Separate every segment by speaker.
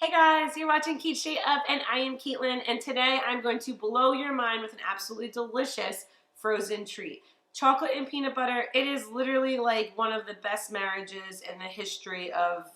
Speaker 1: Hey guys, you're watching Cait Straight Up and I am Caitlin, and today I'm going to blow your mind with an absolutely delicious frozen treat. Chocolate and peanut butter, it is literally like one of the best marriages in the history of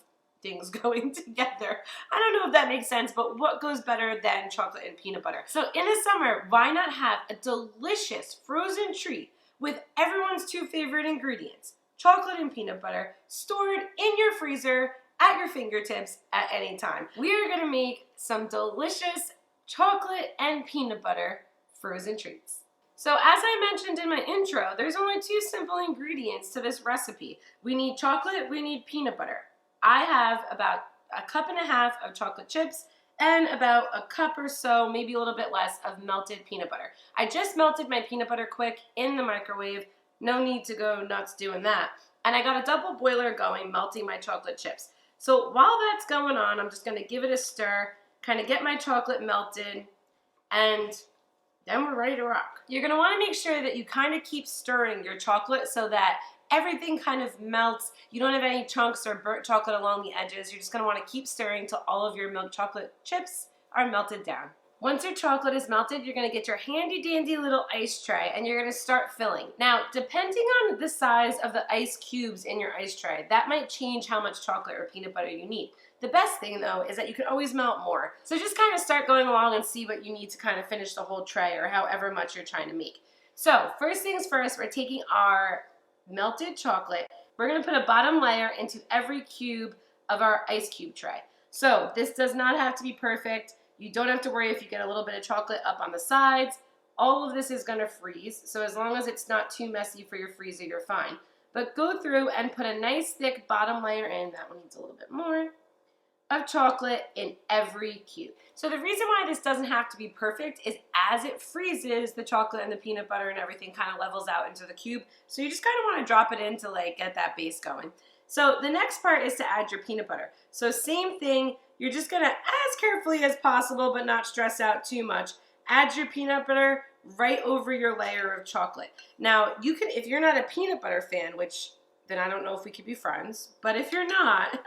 Speaker 1: things going together. I don't know if that makes sense, but what goes better than chocolate and peanut butter? So in the summer, why not have a delicious frozen treat with everyone's two favorite ingredients, chocolate and peanut butter, stored in your freezer at your fingertips at any time. We are gonna make some delicious chocolate and peanut butter frozen treats. So as I mentioned in my intro, there's only two simple ingredients to this recipe. We need chocolate, we need peanut butter. I have about a cup and a half of chocolate chips and about a cup or so, maybe a little bit less, of melted peanut butter. I just melted my peanut butter quick in the microwave. No need to go nuts doing that. And I got a double boiler going, melting my chocolate chips. So while that's going on, I'm just gonna give it a stir, kind of get my chocolate melted, and then we're ready to rock. You're gonna wanna make sure that you kind of keep stirring your chocolate so that everything kind of melts. You don't have any chunks or burnt chocolate along the edges. You're just gonna wanna keep stirring till all of your milk chocolate chips are melted down. Once your chocolate is melted, you're gonna get your handy dandy little ice tray and you're gonna start filling. Now, depending on the size of the ice cubes in your ice tray, that might change how much chocolate or peanut butter you need. The best thing though is that you can always melt more. So just kind of start going along and see what you need to kind of finish the whole tray or however much you're trying to make. So first things first, we're taking our melted chocolate. We're gonna put a bottom layer into every cube of our ice cube tray. So this does not have to be perfect. You don't have to worry if you get a little bit of chocolate up on the sides. All of this is gonna freeze, so as long as it's not too messy for your freezer, you're fine. But go through and put a nice thick bottom layer in, that one needs a little bit more, of chocolate in every cube. So the reason why this doesn't have to be perfect is as it freezes, the chocolate and the peanut butter and everything kind of levels out into the cube. So you just kind of want to drop it in to like get that base going. So the next part is to add your peanut butter. So same thing, you're just gonna, as carefully as possible, but not stress out too much, add your peanut butter right over your layer of chocolate. Now, you can, if you're not a peanut butter fan, which then I don't know if we could be friends, but if you're not,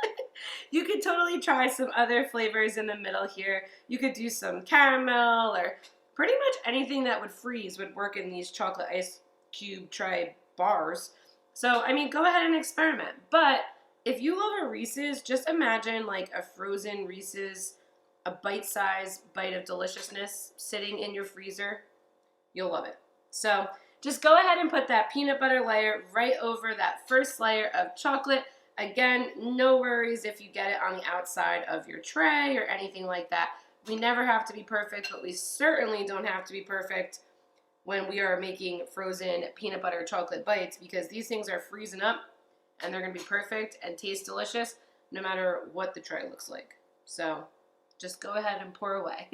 Speaker 1: you could totally try some other flavors in the middle here. You could do some caramel or pretty much anything that would freeze would work in these chocolate ice cube tray bars. So, I mean, go ahead and experiment. But if you love a Reese's, just imagine like a frozen Reese's, a bite-sized bite of deliciousness sitting in your freezer. You'll love it. So just go ahead and put that peanut butter layer right over that first layer of chocolate. Again, no worries if you get it on the outside of your tray or anything like that. We never have to be perfect, but we certainly don't have to be perfect when we are making frozen peanut butter chocolate bites, because these things are freezing up and they're gonna be perfect and taste delicious no matter what the tray looks like. So just go ahead and pour away.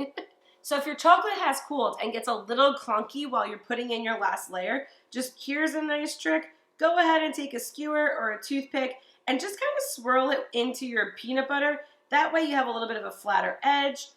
Speaker 1: So if your chocolate has cooled and gets a little clunky while you're putting in your last layer, just here's a nice trick. Go ahead and take a skewer or a toothpick and just kind of swirl it into your peanut butter. That way you have a little bit of a flatter edge,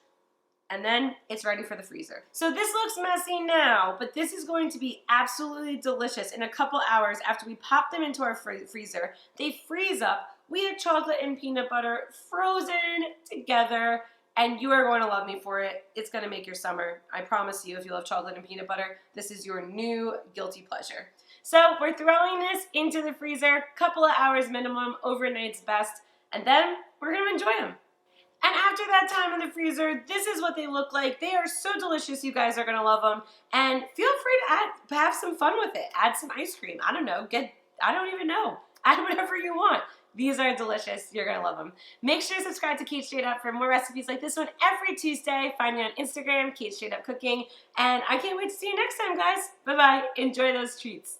Speaker 1: and then it's ready for the freezer. So this looks messy now, but this is going to be absolutely delicious in a couple hours after we pop them into our freezer. They freeze up. We have chocolate and peanut butter frozen together, and you are going to love me for it. It's going to make your summer. I promise you, if you love chocolate and peanut butter, this is your new guilty pleasure. So we're throwing this into the freezer, couple of hours minimum, overnight's best, and then we're going to enjoy them. And after that time in the freezer, this is what they look like. They are so delicious. You guys are going to love them. And feel free to have some fun with it. Add some ice cream. I don't know. I don't even know. Add whatever you want. These are delicious. You're going to love them. Make sure to subscribe to Cait Straight Up for more recipes like this one every Tuesday. Find me on Instagram, Cait Straight Up Cooking. And I can't wait to see you next time, guys. Bye-bye. Enjoy those treats.